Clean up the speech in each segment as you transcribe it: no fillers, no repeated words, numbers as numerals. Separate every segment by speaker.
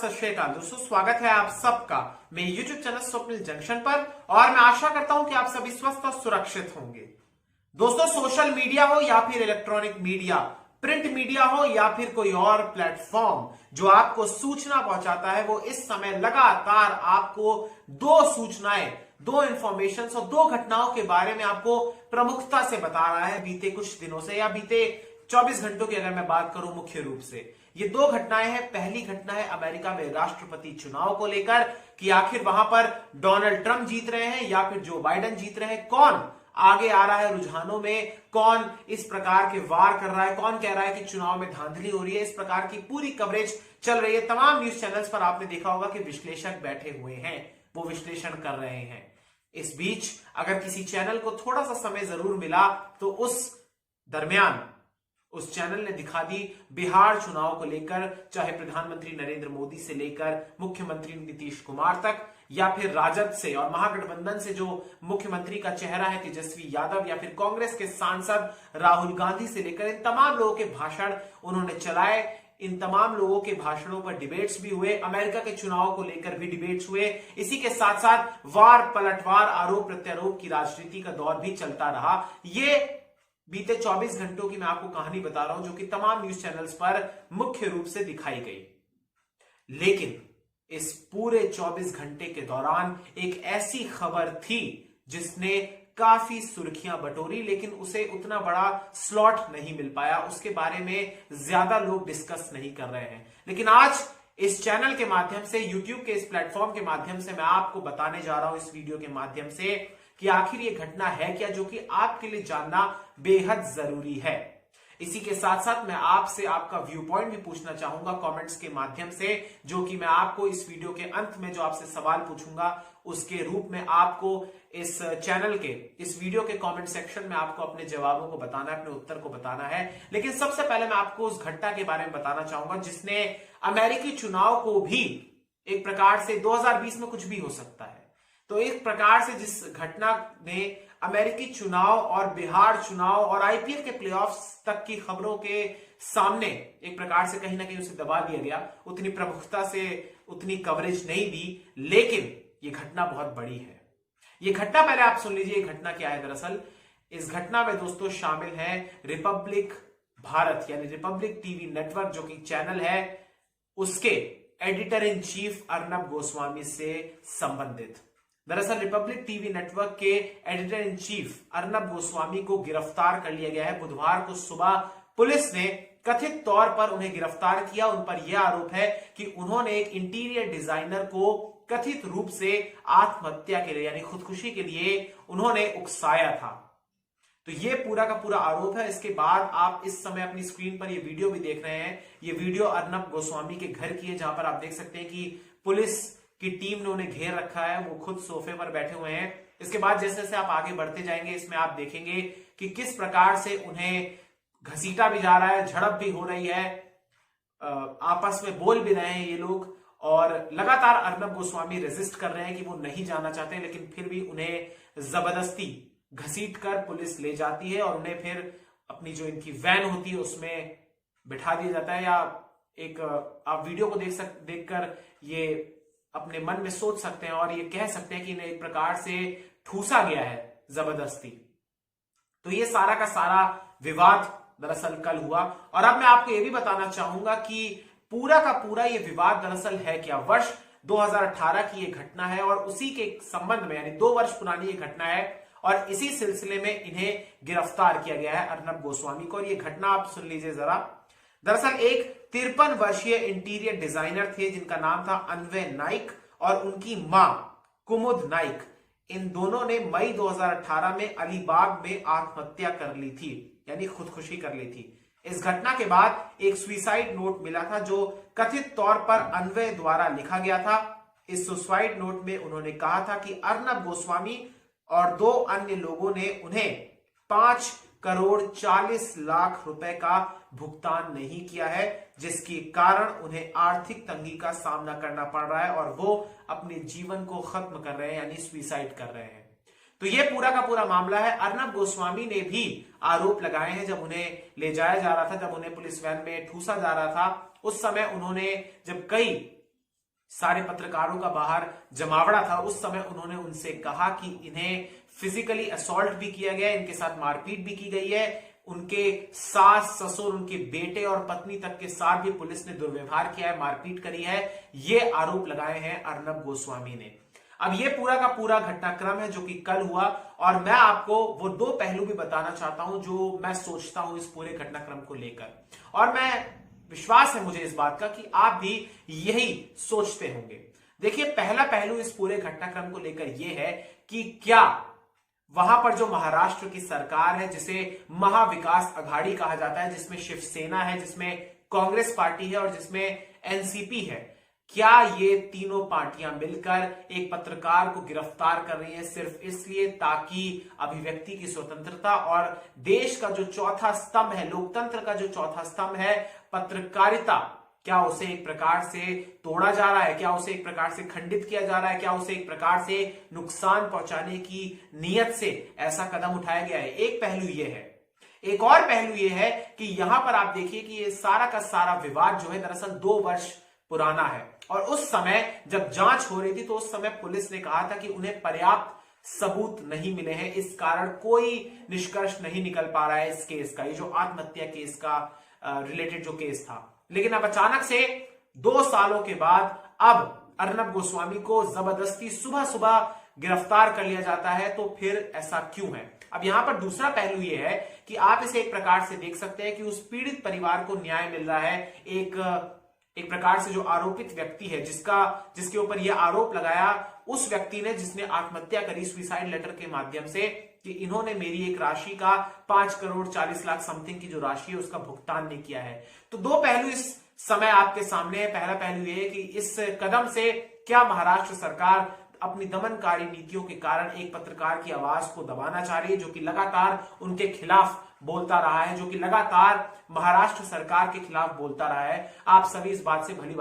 Speaker 1: सत श्री अकाल दोस्तों, स्वागत है आप सबका मेरे YouTube चैनल स्वप्निल जंक्शन पर। और मैं आशा करता हूं कि आप सभी स्वस्थ और सुरक्षित होंगे। दोस्तों, सोशल मीडिया हो या फिर इलेक्ट्रॉनिक मीडिया, प्रिंट मीडिया हो या फिर कोई और प्लेटफॉर्म जो आपको सूचना पहुंचाता है, वो इस समय लगातार आपको दो सूचनाएं, दो इंफॉर्मेशन और दो घटनाओं के बारे में आपको प्रमुखता से बता रहा है बीते कुछ दिनों से, या बीते 24 घंटों की अगर मैं बात करूं मुख्य रूप से। ये दो घटनाएं हैं। पहली घटना है अमेरिका में राष्ट्रपति चुनाव को लेकर कि आखिर वहां पर डोनाल्ड ट्रंप जीत रहे हैं या फिर जो बाइडेन जीत रहे हैं, कौन आगे आ रहा है रुझानों में, कौन इस प्रकार के वार कर रहा है, कौन कह रहा है कि चुनाव में धांधली हो रही है। इस प्रकार की पूरी कवरेज चल रही है। तमाम न्यूज चैनल्स पर आपने देखा होगा कि विश्लेषक बैठे हुए हैं, वो विश्लेषण कर रहे हैं। इस बीच अगर किसी चैनल को थोड़ा सा समय जरूर मिला तो उस दरमियान उस चैनल ने दिखा दी बिहार चुनाव को लेकर, चाहे प्रधानमंत्री नरेंद्र मोदी से लेकर मुख्यमंत्री नीतीश कुमार तक, या फिर राजद से और महागठबंधन से जो मुख्यमंत्री का चेहरा है तेजस्वी यादव, या फिर कांग्रेस के सांसद राहुल गांधी से लेकर इन तमाम लोगों के भाषण उन्होंने चलाए। इन तमाम लोगों के भाषणों पर डिबेट्स भी हुए, अमेरिका के चुनाव को लेकर भी डिबेट्स हुए। इसी के साथ साथ वार पलटवार, आरोप प्रत्यारोप की राजनीति का दौर भी चलता रहा। ये बीते 24 घंटों की मैं आपको कहानी बता रहा हूं जो कि तमाम न्यूज चैनल्स पर मुख्य रूप से दिखाई गई। लेकिन इस पूरे 24 घंटे के दौरान एक ऐसी खबर थी जिसने काफी सुर्खियां बटोरी, लेकिन उसे उतना बड़ा स्लॉट नहीं मिल पाया, उसके बारे में ज्यादा लोग डिस्कस नहीं कर रहे हैं। लेकिन आज इस चैनल के माध्यम से, YouTube के इस प्लेटफॉर्म के माध्यम से मैं आपको बताने जा रहा हूं, इस वीडियो के माध्यम से, कि आखिर ये घटना है क्या जो कि आपके लिए जानना बेहद जरूरी है। इसी के साथ साथ मैं आपसे आपका व्यू पॉइंट भी पूछना चाहूंगा कमेंट्स के माध्यम से, जो कि मैं आपको इस वीडियो के अंत में जो आपसे सवाल पूछूंगा उसके रूप में आपको इस चैनल के इस वीडियो के कमेंट सेक्शन में आपको अपने जवाबों को बताना है, अपने उत्तर को बताना है। लेकिन सबसे पहले मैं आपको उस घटना के बारे में बताना चाहूंगा जिसने अमेरिकी चुनाव को भी एक प्रकार से, 2020 में कुछ भी हो सकता है, तो एक प्रकार से जिस घटना ने अमेरिकी चुनाव और बिहार चुनाव और आईपीएल के प्लेऑफ्स तक की खबरों के सामने एक प्रकार से कहीं ना कहीं उसे दबा दिया गया, उतनी प्रमुखता से उतनी कवरेज नहीं दी, लेकिन यह घटना बहुत बड़ी है। यह घटना पहले आप सुन लीजिए, यह घटना क्या है। दरअसल इस घटना में दोस्तों शामिल है रिपब्लिक भारत यानी रिपब्लिक टीवी नेटवर्क, जो कि चैनल है, उसके editor in chief Arnab Goswami से संबंधित। दरअसल रिपब्लिक टीवी नेटवर्क के editor in chief Arnab Goswami को गिरफ्तार कर लिया गया है। बुधवार को सुबह पुलिस ने कथित तौर पर उन्हें गिरफ्तार किया। उन पर यह आरोप है कि उन्होंने एक इंटीरियर डिजाइनर को कथित रूप से आत्महत्या के लिए यानी खुदकुशी के लिए उन्होंने उकसाया था। तो ये पूरा का पूरा आरोप है। इसके बाद आप इस समय अपनी स्क्रीन पर ये वीडियो भी देख रहे हैं। ये वीडियो अर्नब गोस्वामी के घर की है, जहां पर आप देख सकते हैं कि पुलिस की टीम ने उन्हें घेर रखा है, वो खुद सोफे पर बैठे हुए हैं। इसके बाद जैसे जैसे आप आगे बढ़ते जाएंगे, इसमें आप देखेंगे कि किस प्रकार से उन्हें घसीटा भी जा रहा है, झड़प भी हो रही है, आपस में बोल भी रहे हैं ये लोग, और लगातार अर्नब गोस्वामी रेजिस्ट कर रहे हैं कि वो नहीं जाना चाहते, लेकिन फिर भी उन्हें जबरदस्ती घसीट कर पुलिस ले जाती है और उन्हें फिर अपनी जो इनकी वैन होती है उसमें बिठा दिया जाता है। या एक आप वीडियो को देखकर ये अपने मन में सोच सकते हैं और ये कह सकते हैं कि इन्हें एक प्रकार से ठूसा गया है जबरदस्ती। तो ये सारा का सारा विवाद दरअसल कल हुआ। और अब मैं आपको ये भी बताना चाहूंगा कि पूरा का पूरा ये विवाद दरअसल है क्या। वर्ष 2018 की ये घटना है और उसी के संबंध में, यानी 2 वर्ष पुरानी ये घटना है, और इसी सिलसिले में इन्हें गिरफ्तार किया गया है अर्नब गोस्वामी को। और ये घटना आप सुन लीजिए जरा। दरअसल एक 53 वर्षीय इंटीरियर डिजाइनर थे जिनका नाम था अन्वय नाइक, और उनकी मां कुमुद नाइक। इन दोनों ने मई 2018 में अलीबाग में आत्महत्या कर ली थी, यानी खुदकुशी कर ली थी। इस घटना के बाद एक सुसाइड नोट मिला था जो कथित तौर पर अन्वय द्वारा लिखा गया था। इस सुसाइड नोट में उन्होंने कहा था कि अर्नब गोस्वामी और 2 अन्य लोगों ने उन्हें 5 करोड़ 40 लाख रुपए का भुगतान नहीं किया है, जिसके कारण उन्हें आर्थिक तंगी का सामना करना पड़ रहा है और वो अपने जीवन को खत्म कर रहे हैं, यानी सुसाइड कर रहे हैं। तो ये पूरा का पूरा मामला है। अर्नब गोस्वामी ने भी आरोप लगाए हैं। जब उन्हें ले जाया जा रहा था, जब उन्हें पुलिस वैन में ठूसा जा रहा था, उस समय उन्होंने जब कई सारे पत्रकारों का बाहर जमावड़ा था, उस समय उन्होंने उनसे कहा कि इन्हें फिजिकली असॉल्ट भी किया गया, इनके साथ मारपीट भी की गई है, उनके सास ससुर, उनके बेटे और पत्नी तक के साथ भी पुलिस ने दुर्व्यवहार किया है, मारपीट करी है। ये आरोप लगाए हैं अर्नब गोस्वामी ने। अब ये पूरा का पूरा घटनाक्रम है जो कि कल हुआ, और मैं आपको वो दो पहलू भी बताना चाहता हूं जो मैं सोचता हूं इस पूरे घटनाक्रम को लेकर, और मैं विश्वास है मुझे इस बात का कि आप भी यही सोचते होंगे। देखिए, पहला पहलू इस पूरे घटनाक्रम को लेकर यह है कि क्या वहां पर जो महाराष्ट्र की सरकार है, जिसे महाविकास अघाड़ी कहा जाता है, जिसमें शिवसेना है, जिसमें कांग्रेस पार्टी है और जिसमें एनसीपी है, क्या ये तीनों पार्टियां मिलकर एक पत्रकार को गिरफ्तार कर रही है सिर्फ इसलिए ताकि अभिव्यक्ति की स्वतंत्रता और देश का जो चौथा स्तंभ है, लोकतंत्र का जो चौथा स्तंभ है, पत्रकारिता, क्या उसे एक प्रकार से तोड़ा जा रहा है? क्या उसे एक प्रकार से खंडित किया जा रहा है? क्या उसे एक प्रकार से नुकसान पहुंचाने की नीयत से ऐसा कदम उठाया गया है? एक पहलू यह है। एक और पहलू यह है कि यहां पर आप देखिए कि ये सारा का सारा विवाद जो है दरअसल 2 वर्ष पुराना है, और उस समय जब जांच हो रही थी तो उस समय पुलिस ने कहा था कि उन्हें पर्याप्त सबूत नहीं मिले हैं, इस कारण कोई निष्कर्ष नहीं निकल पा रहा है इस केस का, ये जो आत्महत्या केस का रिलेटेड जो केस था। लेकिन अब अचानक से 2 सालों के बाद अब अर्नब गोस्वामी को जबरदस्ती सुबह सुबह गिरफ्तार कर लिया जाता है, तो फिर ऐसा क्यों है? अब यहां पर दूसरा पहलू यह है कि आप इसे एक प्रकार से देख सकते हैं कि उस पीड़ित परिवार को न्याय मिल रहा है। एक प्रकार से जो आरोपित व्यक्ति है, जिसके ऊपर यह आरोप लगाया, उस व्यक्ति ने जिसने आत्महत्या करी सुसाइड लेटर के माध्यम से कि इन्होंने मेरी एक राशि का 5 करोड़ 40 लाख समथिंग की जो राशि है उसका भुगतान नहीं किया है। तो 2 पहलू इस समय आपके सामने है। पहला पहलू यह है कि इस कदम से क्या महाराष्ट्र सरकार अपनी दमनकारी नीतियों के कारण एक पत्रकार की आवाज को दबाना चाह रही है, जो कि लगातार उनके खिलाफ बोलता रहा है, जो कि लगातार महाराष्ट्र सरकार के खिलाफ बोलता रहा है। आप सभी इस बात से भली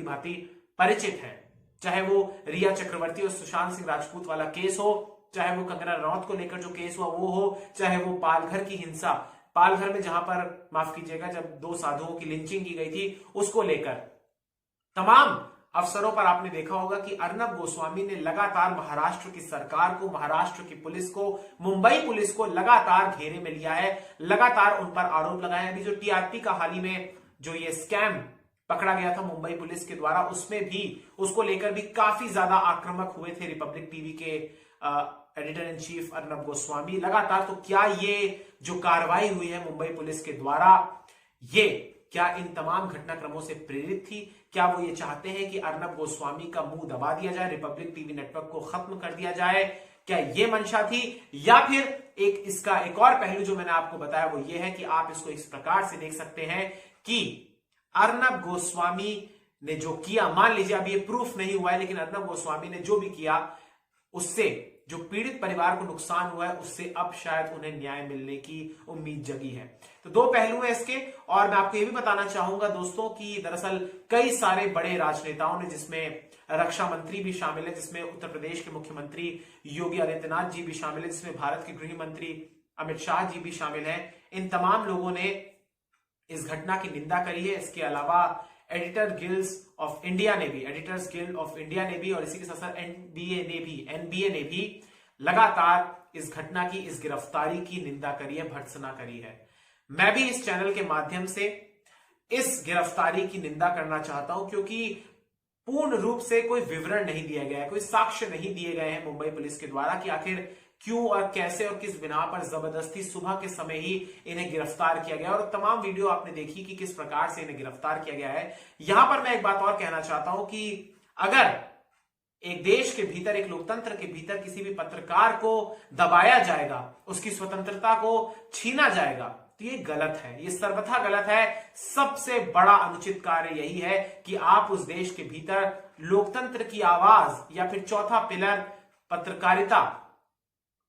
Speaker 1: भांति परिचित हैं, चाहे वो रिया चक्रवर्ती और सुशांत सिंह राजपूत वाला केस हो, चाहे वो कंगना रनौत को लेकर जो केस हुआ वो हो, चाहे वो पालघर की हिंसा, पालघर में जहां पर, माफ कीजिएगा, जब 2 साधुओं की लिंचिंग की गई थी, उसको लेकर तमाम अवसरों पर आपने देखा होगा कि अर्नब गोस्वामी ने लगातार महाराष्ट्र की सरकार को, महाराष्ट्र की पुलिस को, मुंबई पुलिस को लगातार घेरे में लिया है, लगातार उन पर आरोप लगाए। अभी जो टीआरपी का हाल ही में जो ये स्कैम पकड़ा गया था मुंबई पुलिस के द्वारा, उसमें भी, उसको लेकर भी काफी ज्यादा आक्रामक हुए थे रिपब्लिक टीवी के editor in chief Arnab Goswami लगातार। तो क्या ये जो कार्रवाई हुई है मुंबई पुलिस के द्वारा, ये क्या इन तमाम घटनाक्रमों से प्रेरित थी? क्या वो ये चाहते हैं कि अर्नब गोस्वामी का मुंह दबा दिया जाए, रिपब्लिक टीवी नेटवर्क को खत्म कर दिया जाए? क्या ये मंशा थी? या फिर इसका एक और पहलू जो मैंने आपको बताया वो ये है कि आप इसको इस प्रकार से देख सकते हैं कि अर्नब गोस्वामी ने जो किया, मान लीजिए अब ये प्रूफ नहीं हुआ है, लेकिन अर्नब गोस्वामी ने जो भी किया उससे जो पीड़ित परिवार को नुकसान हुआ है उससे अब शायद उन्हें न्याय मिलने की उम्मीद जगी है। तो 2 पहलू हैं इसके, और मैं आपको ये भी बताना चाहूंगा दोस्तों कि दरअसल कई सारे बड़े राजनेताओं ने, जिसमें रक्षा मंत्री भी शामिल है, जिसमें उत्तर प्रदेश के मुख्यमंत्री योगी आदित्यनाथ जी भी शामिल है, जिसमें भारत के गृह मंत्री अमित शाह जी भी शामिल हैं, इन तमाम लोगों ने इस घटना की निंदा करी है। इसके अलावा एडिटर्स गिल्ड ऑफ इंडिया ने भी और इसी के साथ साथ एनबीए ने भी लगातार इस घटना की, इस गिरफ्तारी की निंदा करी है, भर्त्सना करी है। मैं भी इस चैनल के माध्यम से इस गिरफ्तारी की निंदा करना चाहता हूं, क्योंकि पूर्ण रूप से कोई विवरण नहीं दिया गया है, कोई साक्ष्य नहीं दिए गए हैं मुंबई पुलिस के द्वारा कि आखिर क्यों और कैसे और किस बिना पर जबरदस्ती सुबह के समय ही इन्हें गिरफ्तार किया गया, और तमाम वीडियो आपने देखी कि किस प्रकार से इन्हें गिरफ्तार किया गया है। यहां पर मैं एक बात और कहना चाहता हूं कि अगर एक देश के भीतर, एक लोकतंत्र के भीतर किसी भी पत्रकार को दबाया जाएगा, उसकी स्वतंत्रता को छीना जाएगा, तो ये गलत है, ये सर्वथा गलत है। सबसे बड़ा अनुचित कार्य यही है कि आप उस देश के भीतर लोकतंत्र की आवाज या फिर चौथा पिलर पत्रकारिता,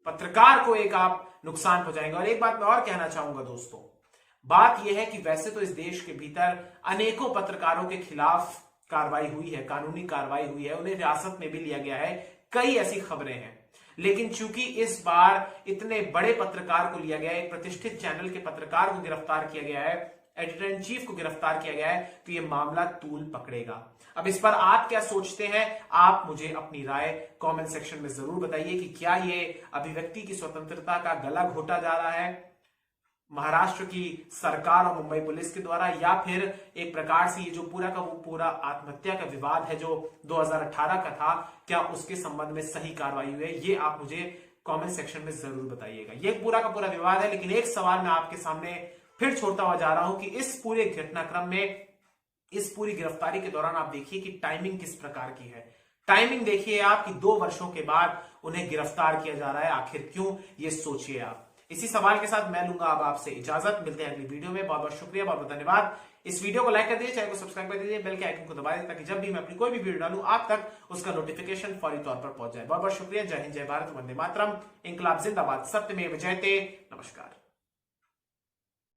Speaker 1: पत्रकार को एक आप नुकसान पहुंचाएंगे। और एक बात मैं और कहना चाहूंगा दोस्तों, बात यह है कि वैसे तो इस देश के भीतर अनेकों पत्रकारों के खिलाफ कार्रवाई हुई है, कानूनी कार्रवाई हुई है, उन्हें हिरासत में भी लिया गया है, कई ऐसी खबरें हैं। लेकिन चूंकि इस बार इतने बड़े पत्रकार को लिया गया है, एक प्रतिष्ठित चैनल के पत्रकार को गिरफ्तार किया गया है, एडिटर इन चीफ को गिरफ्तार किया गया है, तो यह मामला तूल पकड़ेगा। अब इस पर आप क्या सोचते हैं? आप मुझे अपनी राय कमेंट सेक्शन में जरूर बताइए कि क्या ये अभिव्यक्ति की स्वतंत्रता का गला घोटा जा रहा है महाराष्ट्र की सरकार और मुंबई पुलिस के द्वारा, या फिर एक प्रकार से ये जो पूरा का वो पूरा आत्महत्या का विवाद है जो 2018 का था, क्या उसके संबंध में सही कार्रवाई हुई है? ये आप मुझे कमेंट सेक्शन में जरूर बताइएगा। ये पूरा का पूरा विवाद है, लेकिन एक सवाल मैं आपके सामने फिर छोड़ता हुआ जा रहा हूं कि इस पूरे घटनाक्रम में, इस पूरी गिरफ्तारी के दौरान आप देखिए कि टाइमिंग किस प्रकार की है। टाइमिंग देखिए आप कि 2 वर्षों के बाद उन्हें गिरफ्तार किया जा रहा है, आखिर क्यों? ये सोचिए आप। इसी सवाल के साथ मैं लूंगा अब आपसे इजाजत। मिलते हैं अगली वीडियो में। बहुत बहुत शुक्रिया, बहुत बहुत धन्यवाद। इस वीडियो को लाइक कर दीजिए, चैनल को सब्सक्राइब कर दीजिए, बेल के आइकन को दबा दीजिए ताकि जब भी मैं अपनी कोई भी वीडियो डालूं आप तक उसका नोटिफिकेशन फौरी तौर पर पहुंच जाए। बहुत बहुत शुक्रिया। जय हिंद, जय भारत, वंदे मातरम, इंकलाब जिंदाबाद, सत्यमेव जयते। नमस्कार।